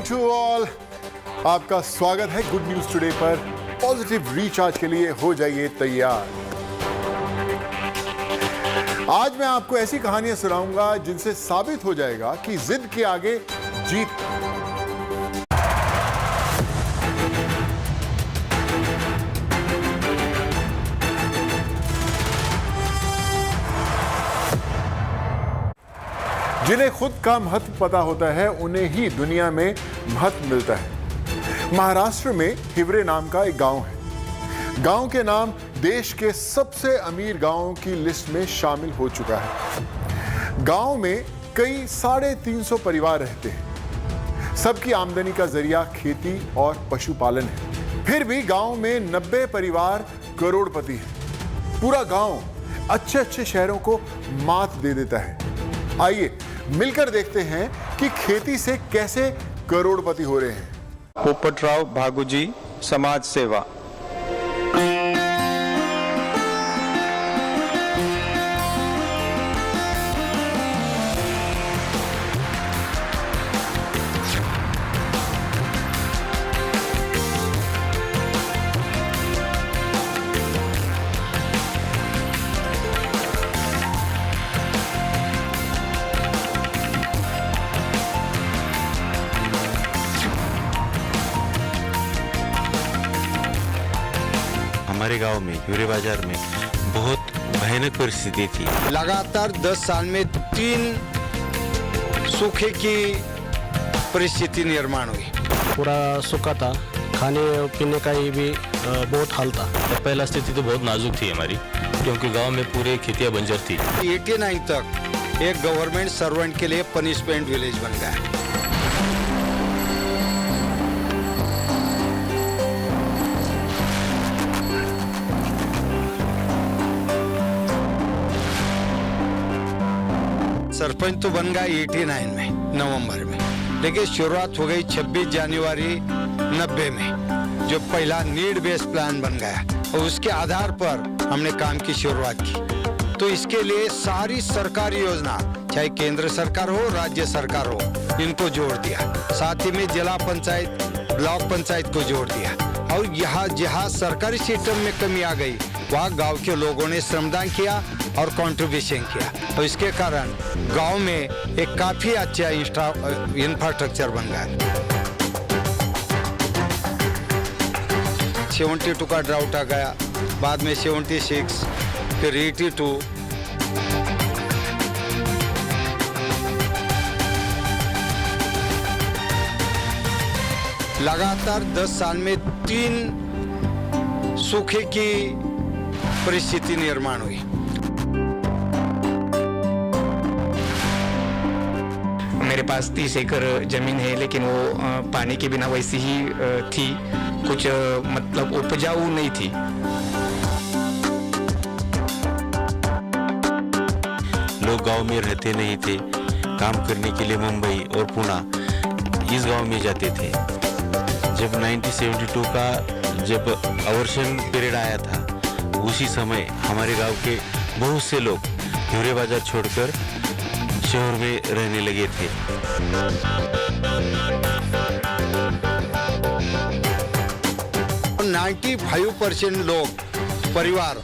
Morning to all. आपका स्वागत है गुड न्यूज टुडे पर। पॉजिटिव रिचार्ज के लिए हो जाइए तैयार। आज मैं आपको ऐसी कहानियां सुनाऊंगा जिनसे साबित हो जाएगा कि जिद के आगे जीत। जिन्हें खुद का महत्व पता होता है उन्हें ही दुनिया में महत्व मिलता है। महाराष्ट्र में हिवरे नाम का एक गांव है। गांव के नाम देश के सबसे अमीर गांवों की लिस्ट में शामिल हो चुका है। गांव में कई 350 परिवार रहते हैं। सबकी आमदनी का जरिया खेती और पशुपालन है। फिर भी गांव में 90 परिवार करोड़पति हैं। पूरा गांव अच्छे अच्छे शहरों को मात दे देता है। आइए मिलकर देखते हैं कि खेती से कैसे करोड़पति हो रहे हैं। पोपटराव भागुजी, समाज सेवा। हमारे गांव में हिवरे बाजार में बहुत भयानक परिस्थिति थी। लगातार 10 साल में 3 सूखे की परिस्थिति निर्माण हुई। पूरा सूखा था, खाने पीने का भी बहुत हाल था। पहला स्थिति तो बहुत नाजुक थी हमारी, क्योंकि गांव में पूरे खेतियां बंजर थी। 89 तक एक गवर्नमेंट सर्वेंट के लिए पनिशमेंट विलेज बन गया। सरपंच तो बन गया 89 में नवंबर में, लेकिन शुरुआत हो गई 26 जनवरी 90 में, जो पहला नीड बेस्ड प्लान बन गया और उसके आधार पर हमने काम की शुरुआत की। तो इसके लिए सारी सरकारी योजना, चाहे केंद्र सरकार हो राज्य सरकार हो, इनको जोड़ दिया। साथ ही में जिला पंचायत ब्लॉक पंचायत को जोड़ दिया। और यहाँ जहाँ सरकारी सिस्टम में कमी आ गई वहाँ गांव के लोगों ने श्रमदान किया और कंट्रीब्यूशन किया, और इसके कारण गांव में एक काफी अच्छा इंफ्रास्ट्रक्चर बन गया। 72 का ड्राउट आ गया, बाद में 76, फिर 82। लगातार 10 साल में 3 सूखे की परिस्थिति निर्माण हुई। मेरे पास 30 एकड़ जमीन है, लेकिन वो पानी के बिना वैसी ही थी, कुछ मतलब उपजाऊ नहीं थी। लोग गांव में रहते नहीं थे, काम करने के लिए मुंबई और पुणे इस गांव में जाते थे। जब 1972 का जब अवर्षण पीरियड आया था, उसी समय हमारे गांव के बहुत से लोग हिवरे बाजार छोड़कर शहर में रहने लगे थे। 95% लोग परिवार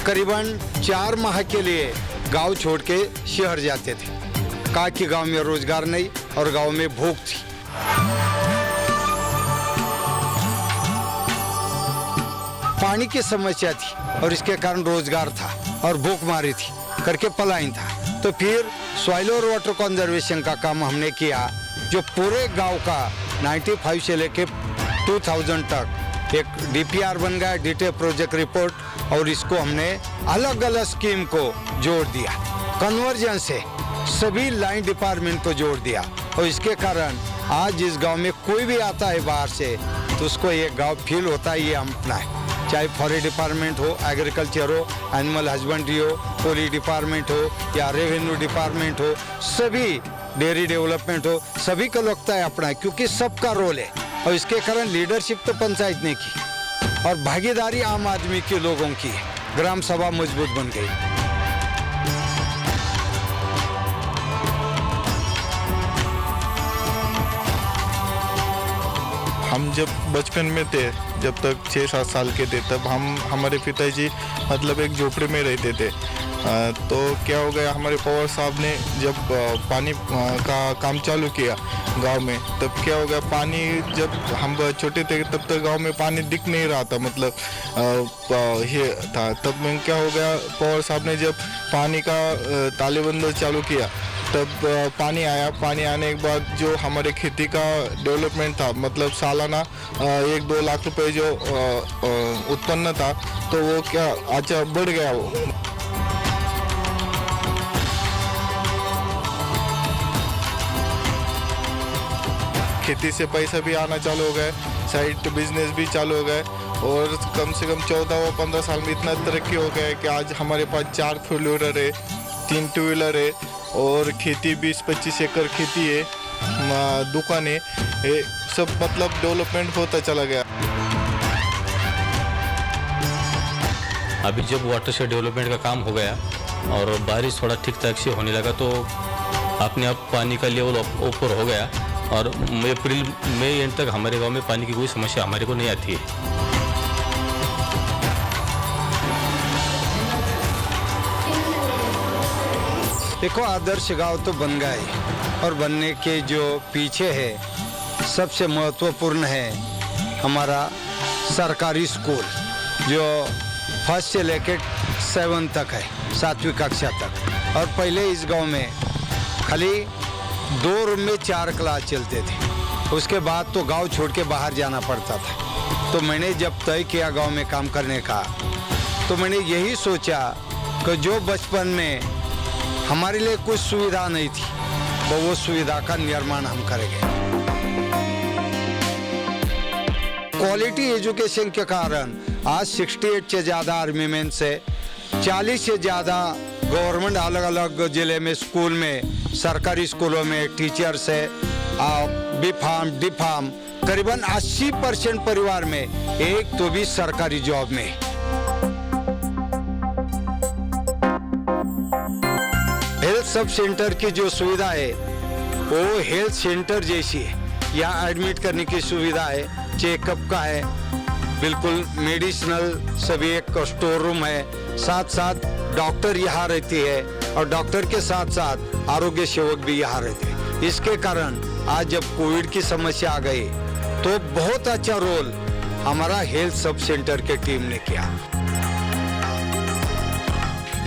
करीबन 4 माह के लिए गांव छोड़ के शहर जाते थे। कहा कि गांव में रोजगार नहीं और गांव में भूख थी। पानी की समस्या थी और इसके कारण रोजगार था और भूखमारी थी करके पलायन था। तो फिर सॉइल और वाटर कंजर्वेशन का काम हमने किया, जो पूरे गांव का 95 से लेके 2000 तक एक डीपीआर बन गया, डिटेल प्रोजेक्ट रिपोर्ट, और इसको हमने अलग अलग स्कीम को जोड़ दिया। कन्वर्जन से सभी लाइन डिपार्टमेंट को जोड़ दिया, और इसके कारण आज इस गांव में कोई भी आता है बाहर से तो उसको ये गांव फील होता है ये हम अपना है। चाहे फॉरेस्ट डिपार्टमेंट हो, एग्रीकल्चर हो, एनिमल हस्बेंड्री हो, पोली डिपार्टमेंट हो या रेवेन्यू डिपार्टमेंट हो, सभी डेयरी डेवलपमेंट हो, सभी को लगता है अपना है, क्योंकि सबका रोल है। और इसके कारण लीडरशिप तो पंचायत ने की और भागीदारी आम आदमी के लोगों की है। ग्राम सभा मजबूत बन गई। हम जब बचपन में थे, जब तक 6-7 साल के थे, तब हमारे पिताजी मतलब एक झोपड़े में रहते थे। तो क्या हो गया, हमारे पवार साहब ने जब पानी का काम चालू किया गांव में, तब क्या हो गया, पानी जब हम छोटे थे तब तक गांव में पानी दिख नहीं रहा था, मतलब ये था। तब में क्या हो गया, पवार साहब ने जब पानी का तालेबंद चालू किया, तब पानी आया। पानी आने के बाद जो हमारे खेती का डेवलपमेंट था, मतलब सालाना 1-2 लाख रुपए जो उत्पन्न था, तो वो क्या अच्छा बढ़ गया वो। खेती से पैसा भी आना चालू हो गया, साइड बिजनेस भी चालू हो गए, और कम से कम 14-15 साल में इतना तरक्की हो गया है कि आज हमारे पास 4 फोर व्हीलर है, 3 टू व्हीलर है, और खेती 20-25 एकड़ खेती है, दुकानें, ये सब मतलब डेवलपमेंट होता चला गया। अभी जब वाटरशेड डेवलपमेंट का काम हो गया और बारिश थोड़ा ठीक ठाक से होने लगा, तो अपने आप पानी का लेवल ऊपर हो गया, और अप्रैल मई एंड तक हमारे गांव में पानी की कोई समस्या हमारे को नहीं आती है। देखो, आदर्श गांव तो बन गए, और बनने के जो पीछे है सबसे महत्वपूर्ण है हमारा सरकारी स्कूल, जो 1st से लेकर 7 तक है, 7वीं कक्षा तक। और पहले इस गांव में खाली 2 रूम में 4 क्लास चलते थे, उसके बाद तो गांव छोड़ के बाहर जाना पड़ता था। तो मैंने जब तय किया गांव में काम करने का, तो मैंने यही सोचा कि जो बचपन में हमारे लिए कुछ सुविधा नहीं थी, वो सुविधा का निर्माण हम करेंगे। क्वालिटी एजुकेशन के कारण आज 68 से ज़्यादा आर्मी मैन से 40 से ज़्यादा गवर्नमेंट अलग अलग जिले में स्कूल में, सरकारी स्कूलों में टीचर से बी फार्म, डी फार्म, करीबन 80% परिवार में एक तो भी सरकारी जॉब में। हेल्थ सब सेंटर की जो सुविधा है वो हेल्थ सेंटर जैसी है। यहाँ एडमिट करने की सुविधा है, चेकअप का है, बिल्कुल मेडिसिनल सभी, एक स्टोर रूम है, साथ साथ डॉक्टर यहाँ रहती है, और डॉक्टर के साथ साथ आरोग्य सेवक भी यहाँ रहते हैं। इसके कारण आज जब कोविड की समस्या आ गई, तो बहुत अच्छा रोल हमारा हेल्थ सब सेंटर के टीम ने किया।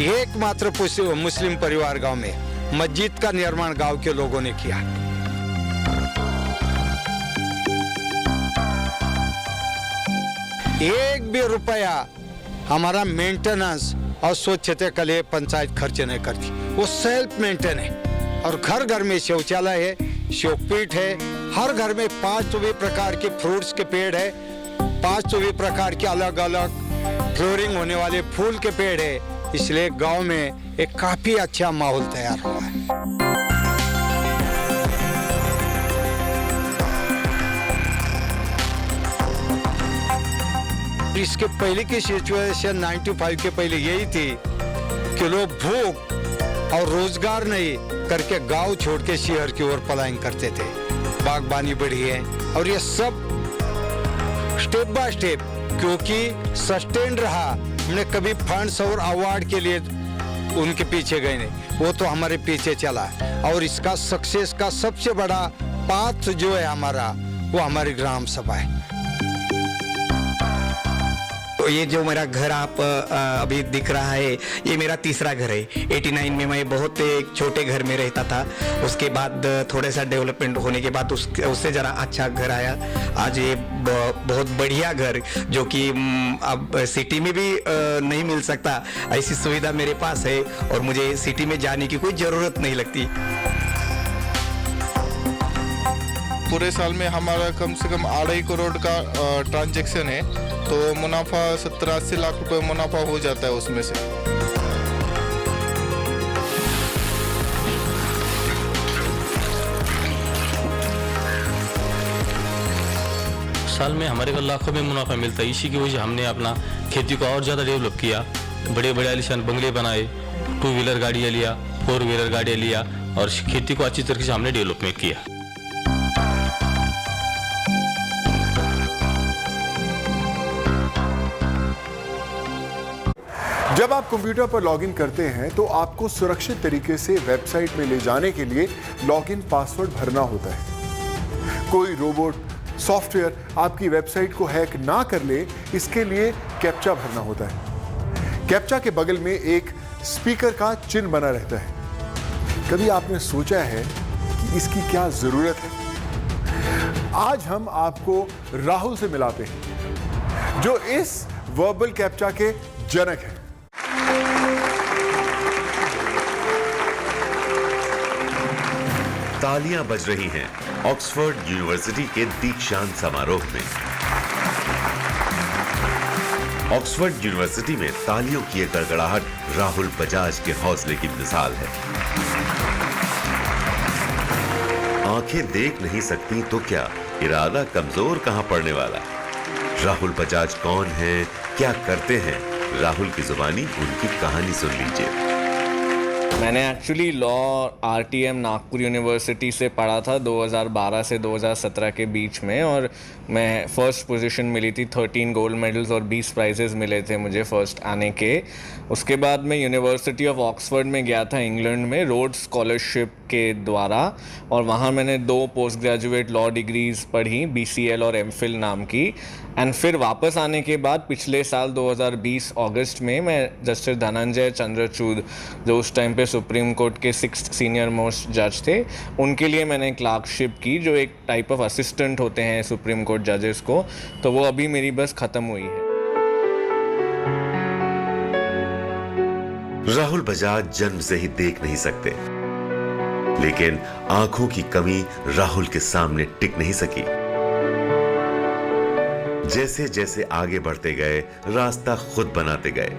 एकमात्र मुस्लिम परिवार गांव में मस्जिद का निर्माण गांव के लोगों ने किया। एक भी रुपया हमारा मेंटेनेंस और स्वच्छता के लिए पंचायत खर्च नहीं करती, वो सेल्फ मेंटेन है। और घर घर में शौचालय है, शोकपीठ है, हर घर में 5 प्रकार के फ्रूट्स के पेड़ है, 5 प्रकार के अलग अलग फ्लोरिंग होने वाले फूल के पेड़ है। इसलिए गांव में एक काफी अच्छा माहौल तैयार हुआ है। इसके पहले की सिचुएशन 95 के पहले यही थी कि लोग भूख और रोजगार नहीं करके गांव छोड़ के शहर की ओर पलायन करते थे। बागबानी बढ़ी है, और ये सब स्टेप बाय स्टेप, क्योंकि सस्टेन रहा। हमने कभी फंड्स और अवार्ड के लिए उनके पीछे गए नहीं, वो तो हमारे पीछे चला। और इसका सक्सेस का सबसे बड़ा पाथ जो है हमारा, वो हमारी ग्राम सभा है। तो ये जो मेरा घर आप अभी दिख रहा है, ये मेरा तीसरा घर है। 89 में मैं बहुत एक छोटे घर में रहता था, उसके बाद थोड़ा सा डेवलपमेंट होने के बाद उससे ज़रा अच्छा घर आया। आज ये बहुत बढ़िया घर, जो कि अब सिटी में भी नहीं मिल सकता, ऐसी सुविधा मेरे पास है, और मुझे सिटी में जाने की कोई ज़रूरत नहीं लगती। पूरे साल में हमारा कम से कम 2.5 करोड़ का ट्रांजैक्शन है, तो मुनाफा 70-80 लाख रुपए मुनाफा हो जाता है उसमें से। साल में हमारे को लाखों में मुनाफा मिलता है। इसी की वजह से हमने अपना खेती को और ज़्यादा डेवलप किया, बड़े बड़े आलीशान बंगले बनाए, 2 व्हीलर गाड़ियाँ लिया, 4 व्हीलर गाड़ियाँ लिया, और खेती को अच्छी तरीके से हमने डेवलपमेंट किया। जब आप कंप्यूटर पर लॉगिन करते हैं तो आपको सुरक्षित तरीके से वेबसाइट में ले जाने के लिए लॉगिन पासवर्ड भरना होता है। कोई रोबोट सॉफ्टवेयर आपकी वेबसाइट को हैक ना कर ले, इसके लिए कैप्चा भरना होता है। कैप्चा के बगल में एक स्पीकर का चिन्ह बना रहता है। कभी आपने सोचा है कि इसकी क्या जरूरत है? आज हम आपको राहुल से मिलाते हैं, जो इस वर्बल कैप्चा के जनक हैं। तालियां बज रही हैं ऑक्सफोर्ड यूनिवर्सिटी के दीक्षांत समारोह में। ऑक्सफोर्ड यूनिवर्सिटी में तालियों की ये गड़गड़ाहट राहुल बजाज के हौसले की मिसाल है। आंखें देख नहीं सकती तो क्या, इरादा कमजोर कहां पड़ने वाला। राहुल बजाज कौन है, क्या करते हैं, राहुल की जुबानी उनकी कहानी सुन लीजिए। मैंने actually law RTM Nagpur university से पढ़ा था 2012 से 2017 के बीच में, और मैं फर्स्ट पोजीशन मिली थी। 13 गोल्ड मेडल्स और 20 प्राइजेस मिले थे मुझे फर्स्ट आने के। उसके बाद मैं यूनिवर्सिटी ऑफ ऑक्सफोर्ड में गया था इंग्लैंड में रोड्स स्कॉलरशिप के द्वारा, और वहाँ मैंने 2 पोस्ट ग्रेजुएट लॉ डिग्रीज़ पढ़ी, BCL और MPhil नाम की। एंड फिर वापस आने के बाद पिछले साल 2020 अगस्त में मैं जस्टिस धनंजय चंद्रचूड़, जो उस टाइम पे सुप्रीम कोर्ट के 6th सीनियर मोस्ट जज थे, उनके लिए मैंने क्लार्कशिप की, जो एक टाइप ऑफ असिस्टेंट होते हैं सुप्रीम कोर्ट जजेस को। तो वो अभी मेरी बस ख़त्म हुई है। राहुल बजाज जन्म से ही देख नहीं सकते, लेकिन आंखों की कमी राहुल के सामने टिक नहीं सकी। जैसे जैसे आगे बढ़ते गए, रास्ता खुद बनाते गए।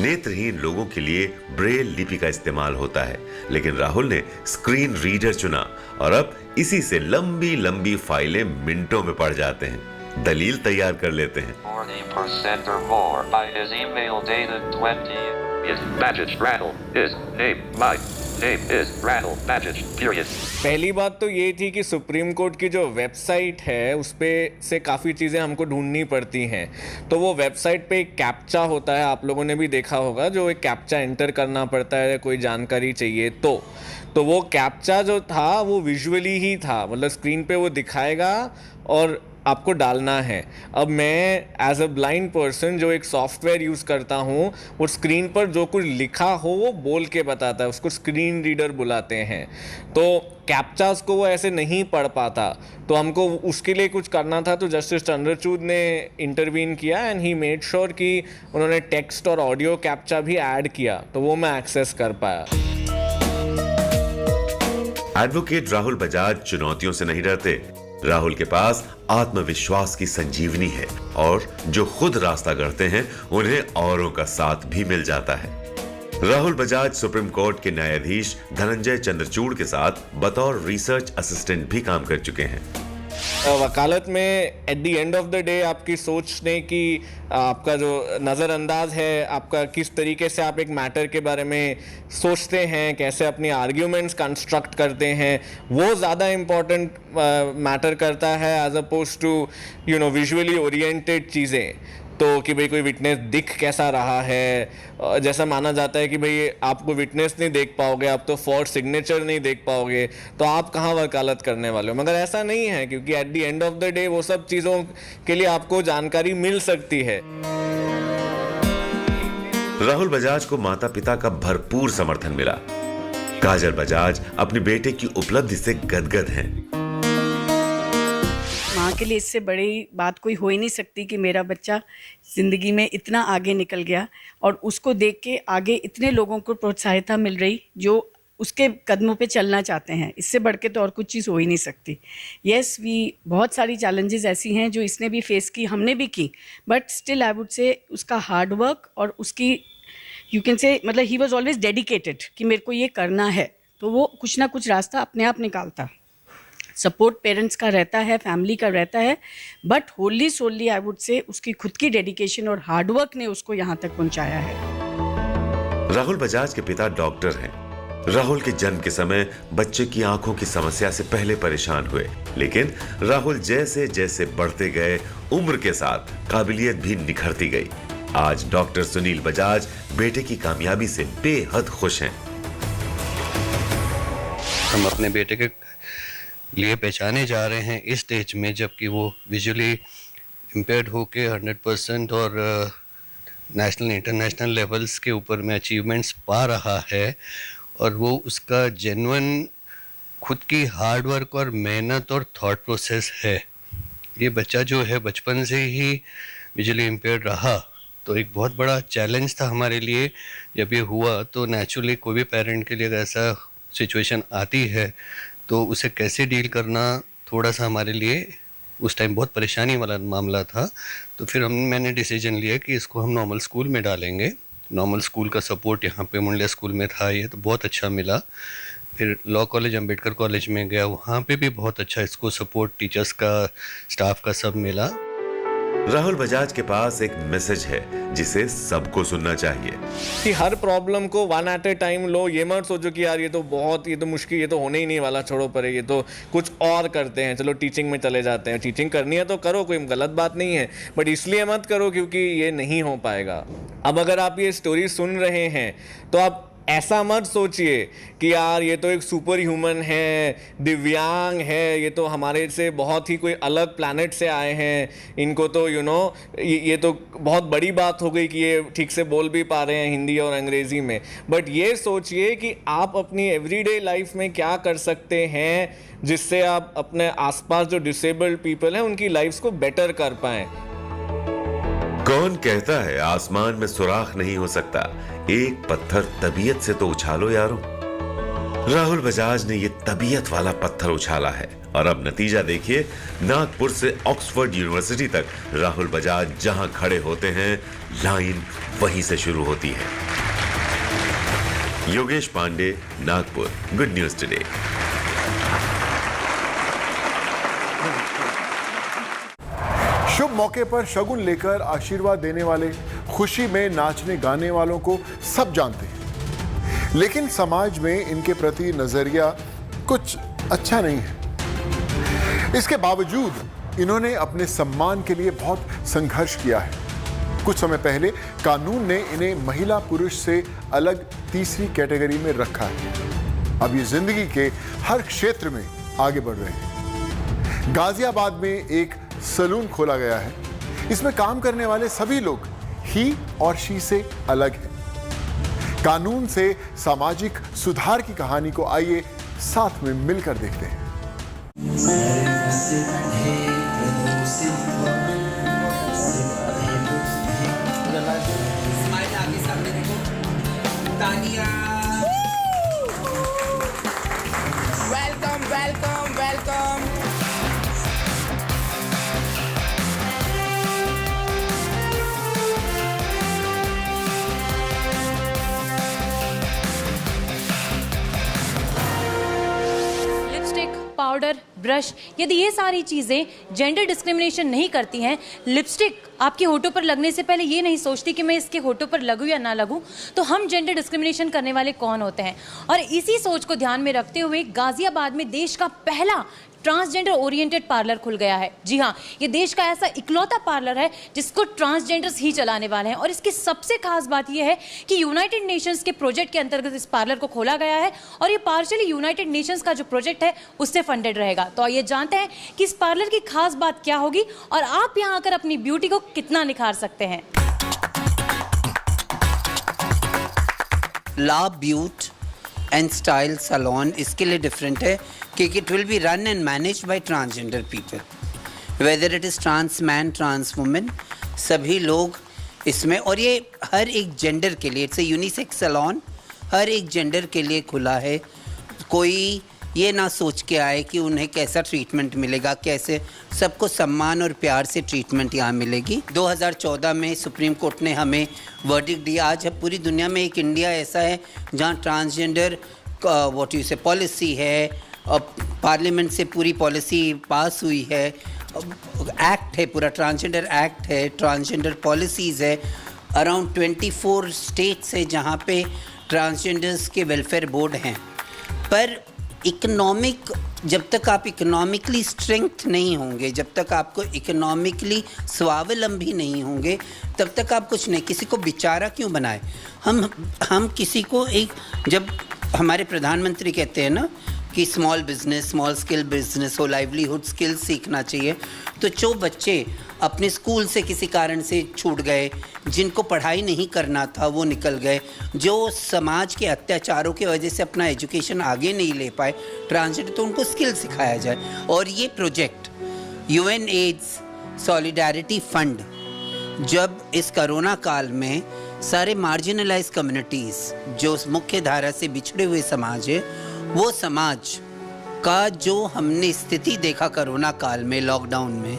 नेत्रहीन लोगों के लिए ब्रेल लिपि का इस्तेमाल होता है, लेकिन राहुल ने स्क्रीन रीडर चुना और अब इसी से लंबी लंबी फाइलें मिनटों में पढ़ जाते हैं, दलील तैयार कर लेते हैं। 40% or more by his email dated 20. His Bajaj Rahul. His name, my name is Rahul Bajaj, period. पहली बात तो ये थी कि सुप्रीम कोर्ट की जो वेबसाइट है उस पे से काफ़ी चीज़ें हमको ढूंढनी पड़ती हैं। तो वो वेबसाइट पे एक कैप्चा होता है, आप लोगों ने भी देखा होगा, जो एक कैप्चा एंटर करना पड़ता है, कोई जानकारी चाहिए तो वो कैप्चा जो था वो विजुअली ही था, मतलब स्क्रीन पे वो दिखाएगा और आपको डालना है। अब मैं एज अ ब्लाइंड पर्सन जो एक सॉफ्टवेयर यूज़ करता हूँ, वो स्क्रीन पर जो कुछ लिखा हो वो बोल के बताता है, उसको स्क्रीन रीडर बुलाते हैं। तो कैप्चास को वो ऐसे नहीं पढ़ पाता, तो हमको उसके लिए कुछ करना था। तो जस्टिस चंद्रचूड़ ने इंटरवीन किया एंड ही मेड श्योर कि उन्होंने टेक्स्ट और ऑडियो कैप्चा भी ऐड किया, तो वो मैं एक्सेस कर पाया। एडवोकेट राहुल बजाज चुनौतियों से नहीं डरते। राहुल के पास आत्मविश्वास की संजीवनी है, और जो खुद रास्ता गढ़ते हैं उन्हें औरों का साथ भी मिल जाता है। राहुल बजाज सुप्रीम कोर्ट के न्यायाधीश धनंजय चंद्रचूड़ के साथ बतौर रिसर्च असिस्टेंट भी काम कर चुके हैं। वकालत में at the end of the day आपकी सोचने की, आपका जो नज़रअंदाज है, आपका किस तरीके से आप एक मैटर के बारे में सोचते हैं, कैसे अपनी आर्ग्यूमेंट्स कंस्ट्रक्ट करते हैं, वो ज़्यादा इम्पोर्टेंट मैटर करता है as oppose to visually oriented चीज़ें। तो कि भाई कोई विटनेस दिख कैसा रहा है, जैसा माना जाता है कि भाई आपको विटनेस नहीं देख पाओगे, आप तो फोर्स सिग्नेचर नहीं देख पाओगे, तो आप कहाँ वकालत करने वाले हो। मगर ऐसा नहीं है, क्योंकि at the end of the day वो सब चीज़ों के लिए आपको जानकारी मिल सकती है। राहुल बजाज को माता पिता का भरपूर समर्थन मिला। काजल बजाज अपने बेटे की उपलब्धि से गदगद हैं। माँ के लिए इससे बड़ी बात कोई हो ही नहीं सकती कि मेरा बच्चा ज़िंदगी में इतना आगे निकल गया, और उसको देख के आगे इतने लोगों को प्रोत्साहिता मिल रही जो उसके कदमों पे चलना चाहते हैं। इससे बढ़ के तो और कुछ चीज़ हो ही नहीं सकती। येस, बहुत सारी चैलेंजेस ऐसी हैं जो इसने भी फेस की, हमने भी की, बट स्टिल आई वुड से उसका हार्ड वर्क और उसकी यू कैन से मतलब ही वॉज ऑलवेज डेडिकेटेड कि मेरे को ये करना है, तो वो कुछ ना कुछ रास्ता अपने आप निकालता। सपोर्ट पेरेंट्स का रहता है, फैमिली का रहता है, but wholly solely I would say उसकी खुद की डेडिकेशन और हार्डवर्क ने उसको यहाँ तक पहुँचाया है। राहुल बजाज के पिता डॉक्टर हैं। राहुल के जन्म के समय बच्चे की आंखों की समस्या से पहले परेशान हुए, लेकिन राहुल जैसे जैसे बढ़ते गए उम्र के साथ काबिलियत भी निखरती गई। आज डॉक्टर सुनील बजाज बेटे की कामयाबी से बेहद खुश हैं। हम अपने बेटे के लिए पहचाने जा रहे हैं इस स्टेज में, जबकि वो विजुअली इम्पेयर्ड होके 100% और नेशनल इंटरनेशनल लेवल्स के ऊपर में अचीवमेंट्स पा रहा है, और वो उसका जेन्युइन खुद की हार्ड वर्क और मेहनत और थॉट प्रोसेस है। ये बच्चा जो है बचपन से ही विजुअली इम्पेयर्ड रहा, तो एक बहुत बड़ा चैलेंज था हमारे लिए जब ये हुआ। तो नेचुरली कोई भी पेरेंट के लिए अगर ऐसा सिचुएशन आती है तो उसे कैसे डील करना थोड़ा सा हमारे लिए उस टाइम बहुत परेशानी वाला मामला था। तो फिर मैंने डिसीजन लिया कि इसको हम नॉर्मल स्कूल में डालेंगे। नॉर्मल स्कूल का सपोर्ट यहाँ पे मुंडलिया स्कूल में था, ये तो बहुत अच्छा मिला। फिर लॉ कॉलेज अम्बेडकर कॉलेज में गया, वहाँ पे भी बहुत अच्छा इसको सपोर्ट टीचर्स का, स्टाफ का सब मिला। राहुल बजाज के पास एक मैसेज है जिसे सबको सुनना चाहिए कि हर प्रॉब्लम को वन एट ए टाइम लो। ये मत सोचो कि यार ये तो मुश्किल, ये तो होने ही नहीं वाला, छोड़ो परे, ये तो कुछ और करते हैं, चलो टीचिंग में चले जाते हैं। टीचिंग करनी है तो करो, कोई गलत बात नहीं है, बट इसलिए मत करो क्योंकि ये नहीं हो पाएगा। अब अगर आप ये स्टोरी सुन रहे हैं तो आप ऐसा मत सोचिए कि यार ये तो एक सुपर ह्यूमन है, दिव्यांग है, ये तो हमारे से बहुत ही कोई अलग प्लैनेट से आए हैं, इनको तो ये तो बहुत बड़ी बात हो गई कि ये ठीक से बोल भी पा रहे हैं हिंदी और अंग्रेज़ी में। बट ये सोचिए कि आप अपनी एवरीडे लाइफ में क्या कर सकते हैं जिससे आप अपने आसपास जो डिसेबल्ड पीपल हैं उनकी लाइफ्स को बेटर कर पाएं। कौन कहता है आसमान में सुराख नहीं हो सकता, एक पत्थर तबीयत से तो उछालो यारो। राहुल बजाज ने ये तबीयत वाला पत्थर उछाला है और अब नतीजा देखिए। नागपुर से ऑक्सफोर्ड यूनिवर्सिटी तक राहुल बजाज जहां खड़े होते हैं, लाइन वहीं से शुरू होती है। Yogesh Pandey, Nagpur, Good News Today. शुभ मौके पर शगुन लेकर आशीर्वाद देने वाले, खुशी में नाचने गाने वालों को सब जानते हैं, लेकिन समाज में इनके प्रति नजरिया कुछ अच्छा नहीं है। इसके बावजूद इन्होंने अपने सम्मान के लिए बहुत संघर्ष किया है। कुछ समय पहले कानून ने इन्हें महिला पुरुष से अलग तीसरी कैटेगरी में रखा है। अब ये जिंदगी के हर क्षेत्र में आगे बढ़ रहे हैं। गाजियाबाद में एक सैलून खोला गया है। इसमें काम करने वाले सभी लोग ही और शी से अलग हैं। कानून से सामाजिक सुधार की कहानी को आइए साथ में मिलकर देखते हैं। Welcome welcome welcome. Powder, brush, यदि ये सारी चीज़ें जेंडर डिस्क्रिमिनेशन नहीं करती हैं, लिपस्टिक आपके होठों पर लगने से पहले ये नहीं सोचती कि मैं इसके होठों पर लगूं या ना लगूं, तो हम जेंडर डिस्क्रिमिनेशन करने वाले कौन होते हैं? और इसी सोच को ध्यान में रखते हुए गाजियाबाद में देश का पहला ट्रांसजेंडर ओरिएंटेड पार्लर खुल गया है। जी हाँ, ये देश का ऐसा इकलौता पार्लर है जिसको ट्रांसजेंडर्स ही चलाने वाले हैं। और इसकी सबसे खास बात यह है कि यूनाइटेड नेशंस के प्रोजेक्ट के अंतर्गत इस पार्लर को खोला गया है और ये पार्शियली यूनाइटेड नेशंस का जो प्रोजेक्ट है उससे फंडेड रहेगा। तो आइए जानते हैं कि इस पार्लर की खास बात क्या होगी और आप यहाँ आकर अपनी ब्यूटी को कितना निखार सकते हैं। La Beaute and style salon इसके लिए डिफरेंट है क्योंकि it will be run and managed by transgender people, whether it is trans man, trans women, सभी लोग इसमें। और ये हर एक जेंडर के लिए, इट्स ए यूनिसेक्स सैलून, हर एक जेंडर के लिए खुला है। कोई ये ना सोच के आए कि उन्हें कैसा ट्रीटमेंट मिलेगा, कैसे, सबको सम्मान और प्यार से ट्रीटमेंट यहाँ मिलेगी। 2014 में सुप्रीम कोर्ट ने हमें वर्डिक्ट दिया। आज पूरी दुनिया में एक इंडिया ऐसा है जहाँ ट्रांसजेंडर व्हाट यू से पॉलिसी है, पार्लियामेंट से पूरी पॉलिसी पास हुई है, एक्ट है, पूरा ट्रांसजेंडर एक्ट है, ट्रांसजेंडर पॉलिसीज़ है। अराउंड 24 स्टेट्स है जहाँ पे ट्रांसजेंडर्स के वेलफेयर बोर्ड हैं, पर इकोनॉमिक, जब तक आप इकोनॉमिकली स्ट्रेंथ नहीं होंगे, जब तक आपको इकोनॉमिकली स्वावलंबी नहीं होंगे, तब तक आप कुछ नहीं। किसी को बेचारा क्यों बनाए? हम किसी को एक, जब हमारे प्रधानमंत्री कहते हैं ना कि small business, small skill business हो, लाइवलीहुड स्किल सीखना चाहिए, तो जो बच्चे अपने स्कूल से किसी कारण से छूट गए, जिनको पढ़ाई नहीं करना था वो निकल गए, जो समाज के अत्याचारों की वजह से अपना एजुकेशन आगे नहीं ले पाए ट्रांसजेंडर, तो उनको स्किल सिखाया जाए। और ये project UN AIDS solidarity fund, जब इस कोरोना काल में सारे मार्जिनलाइज कम्युनिटीज़, जो मुख्य धारा से बिछड़े हुए समाज है, वो समाज का जो हमने स्थिति देखा कोरोना काल में, लॉकडाउन में,